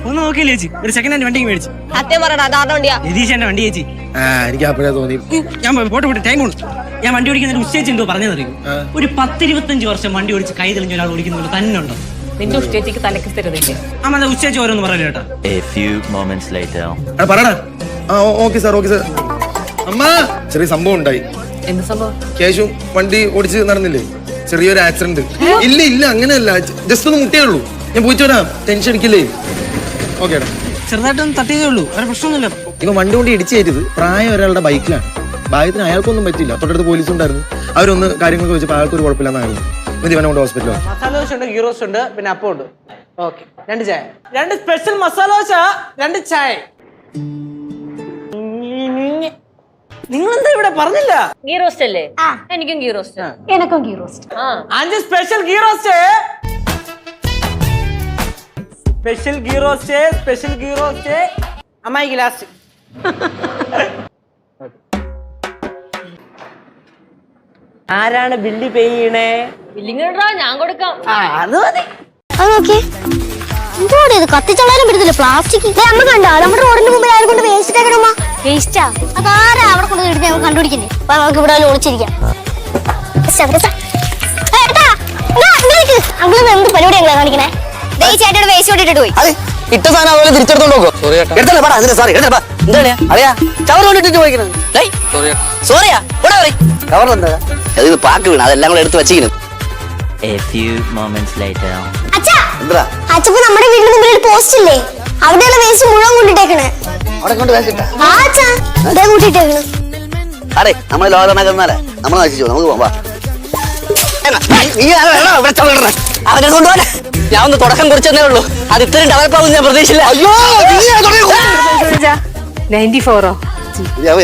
ഒന്ന് നോക്കിയില്ലേ ചേച്ചി, ഒരു സെക്കൻഡ് ഹാൻഡ് വണ്ടി മേടിച്ചു. വണ്ടി ചേച്ചി എനിക്ക് അപ്പോഴേ തോന്നി. ഞാൻ പോട്ടെ ടൈം ഉണ്ട്. ഞാൻ വണ്ടി ഓടിക്കുന്നതിന് ഉച്ചേച്ചി എന്തോ പറഞ്ഞതറിയും. ഒരു 10-25 വർഷം വണ്ടി ഓടിച്ച് കൈ തെളിഞ്ഞ ഒരാൾ ഓടിക്കുന്നത് തന്നെ ഉണ്ടോ? നിന്റെ ഉച്ചേച്ചിക്ക് തലക്ക് സ്ഥിരതയില്ലേ? അമ്മ ഉച്ചേച്ചി ഓരോന്ന് പറയല്ലോ കേട്ടോ. Okay sir. അമ്മ ചെറിയ സംഭവം ഉണ്ടായി. എന്ത് സംഭവം? കേശു വണ്ടി ഓടിച്ച് നടന്നില്ലേ, ചെറിയൊരു ആക്സിഡന്റ്. ഇല്ല അങ്ങനെയല്ല, ജസ്റ്റ് ഒന്ന് മുട്ടിയേ ഉള്ളൂ. ഞാൻ പോയിട്ട് വരാം, ടെൻഷൻ അടിക്കില്ലേ? ഓക്കെ ചെറുതായിട്ടൊന്ന് തട്ടിയതേ ഉള്ളൂ, വേറെ പ്രശ്നമൊന്നുമില്ല. ഇവ വണ്ടി കൊണ്ട് ഇടിച്ചു കയറ്റിയത് പ്രായം ഒരാളുടെ ബൈക്കിലാണ്. ഭാഗ്യത്തിന് അയാൾക്കൊന്നും പറ്റില്ല, തൊട്ടടുത്ത് പോലീസ് ഉണ്ടായിരുന്നു. അവരൊന്ന് കാര്യങ്ങളൊക്കെ വെച്ചപ്പോൾ അയാൾക്കൊരു കുഴപ്പമില്ലെന്നായിരുന്നു. ഇവനെ കൊണ്ട് ഹോസ്പിറ്റലിൽ. മസാല ദോശ ഉണ്ട്, ഗീ റോസ്റ്റ് ഉണ്ട്, പിന്നെ അപ്പം ഉണ്ട്. ഓക്കെ, 2 ചായ, 2 സ്പെഷ്യൽ മസാല ദോശ, 2 ചായ. നിങ്ങളെന്താ ഇവിടെ പറഞ്ഞില്ല? ഗീ റോസ്റ്റ് അല്ലേ? എനിക്കും ghee roast. 5 special ghee roast. Special ghee roast. അമ്മായിക്ക് ലാസ്റ്റ്. ആരാണ് ബില്ല് പേ ചെയ്യണേ? ബില്ലിങ് ഞാൻ കൊടുക്കാം. അത് മതി. കത്തിച്ചോളാനും പറ്റത്തില്ല, പ്ലാസ്റ്റിക്. അമ്മ കണ്ടോ നമ്മുടെ റോഡിന്റെ മുമ്പിൽ ആരും കൊണ്ട് വേസ്റ്റ് ഇട്ടേക്കണമ്മ? വേസ്റ്റാ? അതാരാ അവിടെ കൊണ്ട് എടുത്ത് നമുക്ക് കണ്ടുപിടിക്കുന്നേ. അപ്പൊ നമുക്ക് ഇവിടെ ഒളിച്ചിരിക്കാം. അങ്കിള് എന്ത് പരിപാടിയാ കാണിക്കണേ? ചേട്ടയുടെ വേസ്റ്റ് കൊണ്ടിട്ട് പോയി. ഇട്ട സാധനം അതുപോലെ തിരിച്ചെടുത്തോണ്ട് നോക്കോ? പാക്ക് വീണ അതെല്ലാം കൂടെ എടുത്ത് വെച്ചിരിക്കുന്നു. അച്ഛപ്പോ നമ്മുടെ വീടിന് മുമ്പിൽ ഒരു പോസ്റ്റ് ഇല്ലേ, അവിടെയുള്ള വേസ്റ്റ് മുഴുവൻ കൊണ്ടിട്ടേക്കണേ. കൂട്ടിട്ടേക്കണ്. അതെ, നമ്മള് ലോകനാലെ നമ്മൾ നശിച്ചു. നമുക്ക് പോവാ. അവനെ കൊണ്ടുപോകാൻ ഞാൻ ഒന്ന് തുടക്കം കുറിച്ചെന്നേ ഉള്ളൂ. അത് ഇത്രയും ഡെവലപ്പ് ആവും ഞാൻ പ്രതീക്ഷിച്ചില്ല. അയ്യോ, 94ഓ?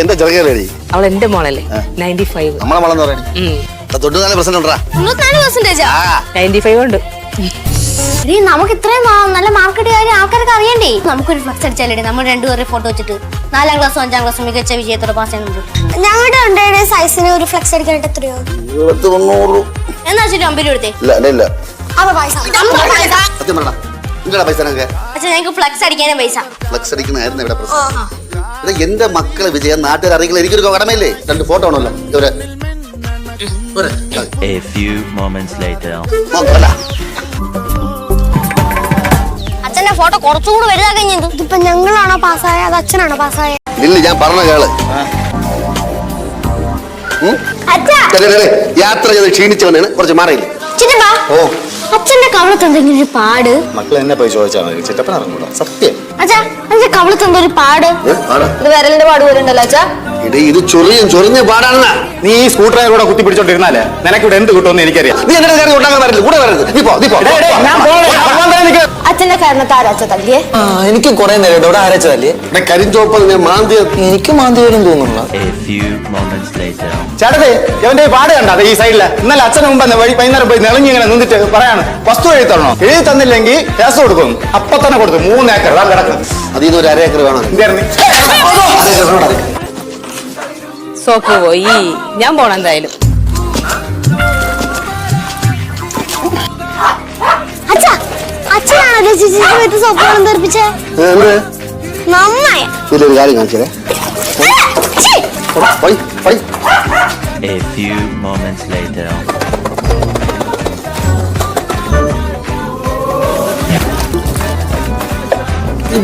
എന്താ ചെറുകേറി? അവൾ എന്റെ മോളല്ലേ? 95. നമ്മളെ മോളെന്ന് പറയണേ 94% ഉണ്ടാ. 95 ഉണ്ട്. നമുക്ക് ഇത്രയും നല്ല മാർക്കറ്റ് കാര്യം ആൾക്കാർക്ക് അറിയണ്ടേ? നമുക്കൊരു ഫ്ലക്സ് അടിച്ചാലേ നമ്മൾ രണ്ടുപേരുടെ ഫോട്ടോ വെച്ചിട്ട് 4ാം ക്ലാസ്സും 5ാം ക്ലാസ്സും മികച്ച വിജയത്തോടെ പാസ് ചെയ്യുന്നുണ്ട്. ഞങ്ങളുടെ ഉണ്ടായ സൈസിന് ഒരു ഫ്ലക്സ് അടിക്കാനായിട്ട് എത്രയോ? 90. എന്നാ വെച്ചിട്ട് 50 എടുത്തേ. ഞങ്ങൾക്ക് ഫ്ലക്സ് അടിക്കാനും പൈസ. ഫ്ലക്സ് അടിക്കണായിരുന്നു ഇവിടെ പ്രശ്നം. എന്റെ മക്കളെ വിജയം നാട്ടുകാർ അറിയില്ല. എനിക്കൊരു കടമയില്ലേ, 2 ഫോട്ടോ ആണല്ലോ. അച്ഛന്റെ ഫോട്ടോ കുറച്ചുകൂടെ വലുതാക്കാൻ. ഇതിപ്പോ ഞങ്ങളാണോ പാസ്സായ അത് അച്ഛനാണോ പാസ്സായ? ഇല്ല, ഞാൻ പറഞ്ഞ കേള്. യാത്ര ചെയ്ത് ക്ഷീണിച്ചവനാണ്, കുറച്ച് മാറിയില്ല. ഓ, അച്ഛന്റെ കവളത്ത് എന്തെങ്കിലും ഒരു പാട്? മക്കൾ എന്നെ പോയി ചോദിച്ചാൽ മതി, ചിറ്റപ്പൻ അറിഞ്ഞൂടാ. സത്യം. അച്ഛാ, അച്ഛന്റെ കവളത്ത് എന്തോ ഒരു പാട്? ഇത് വിരലിന്റെ പാട് വരുന്നുണ്ടല്ലോ അച്ഛാ. ഇത് ചൊറിഞ്ഞ പാടാണെന്നാ. നീ ഈ സ്കൂട്ടറെ കൂടെ കുത്തി പിടിച്ചോണ്ടിരുന്നാലേ നിനക്ക് ഇവിടെ എന്ത് കിട്ടുമെന്ന് എനിക്കറിയാം. നീ എങ്ങനെ കാര്യം ഉണ്ടാക്കാൻ വരരുത്, കൂടെ വരരുത്. അച്ഛന്റെ കാരണത്ത് ആരാച്ച തല്ലിയേ? എനിക്ക് കുറെ നേരം ഇവിടെ ആരച്ചതല്ലേ. കരിഞ്ചോപ്പ് ഞാൻ മാന്തി, എനിക്ക് മാന്തി വരും തോന്നുന്നു. ചേട്ടത്തെ ഇവന്റെ പാട് കണ്ട ഈ സൈഡില്. ഇന്നലെ അച്ഛന് മുമ്പ് വൈകുന്നേരം പോയി നിളഞ്ഞി ഇങ്ങനെ നിന്നിട്ട് പറയാണ് വസ്തു എഴുതി തരണോ, എഴുതി തന്നില്ലെങ്കിൽ കേസ് കൊടുക്കും. അപ്പൊ തന്നെ കൊടുത്തു. 3 ഏക്കർ കിടക്കും. അതിന്ന് ഒരു 1/2 ഏക്കർ വേണം. സോപ്പ് പോയി, ഞാൻ പോണം എന്തായാലും. ഒരു കാര്യം കാണിച്ചേ.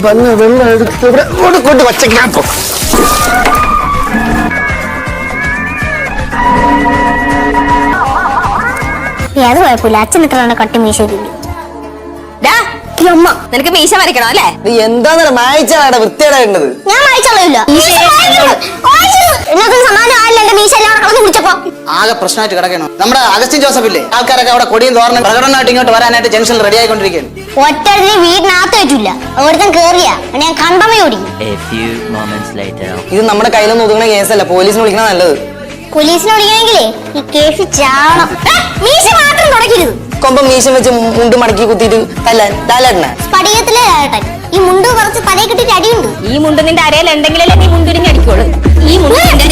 വെള്ളം എടുത്ത് ഇവിടെ കൊണ്ട് വച്ചേക്കാം. അത് കുഴപ്പമില്ല, അച്ഛൻ എത്രയാണ് കട്ടി മീശ. അമ്മ നിനക്ക് മീശ വരയ്ക്കണോ അല്ലേ? എന്താണ് മായിച്ചാണ് വൃത്തിയേടായിട്ടത്? ഞാൻ മായിച്ചോളൂല്ല. ആകെ പ്രശ്നമായിട്ട് കിടക്കണം. നമ്മുടെ അഗസ്റ്റിൻ ജോസഫ് ഇല്ലേ, ആൾക്കാരൊക്കെ അവിടെ കൊടിയും തോർന്ന് പ്രകടനമായിട്ട് ഇങ്ങോട്ട് വരാനായിട്ട് ജംഗ്ഷനിൽ റെഡി ആയിക്കൊണ്ടിരിക്കുകയാണ്. ഒറ്റ വീടിനകത്ത് പറ്റില്ല, അവിടുത്തെ കേറിയാ ഞാൻ കണ്ടമേ ഓടിക്കും. ഇത് നമ്മുടെ കയ്യിലൊന്നും ഒതുങ്ങണ കേസല്ല, പോലീസിന് വിളിക്കണ നല്ലത്. പോലീസിനെ വിളിക്കണമെങ്കിലേ ഈ കേസ് ചാവണം. മീശ മാത്രം തുടക്കരുത്. കൊമ്പം മീശം വെച്ച് മുണ്ട് മടക്കി കുത്തിയിട്ട് സ്പടികത്തിലെ ഈ മുണ്ട് കുറച്ച് തലയിൽ കിട്ടിട്ട് അടിയുണ്ട്. ഈ മുണ്ട് നിന്റെ അരയിൽ ഉണ്ടെങ്കിലല്ലേ നീ മുണ്ടിരിഞ്ഞ് അടിക്കോളൂ. ഈ മുണ്ട്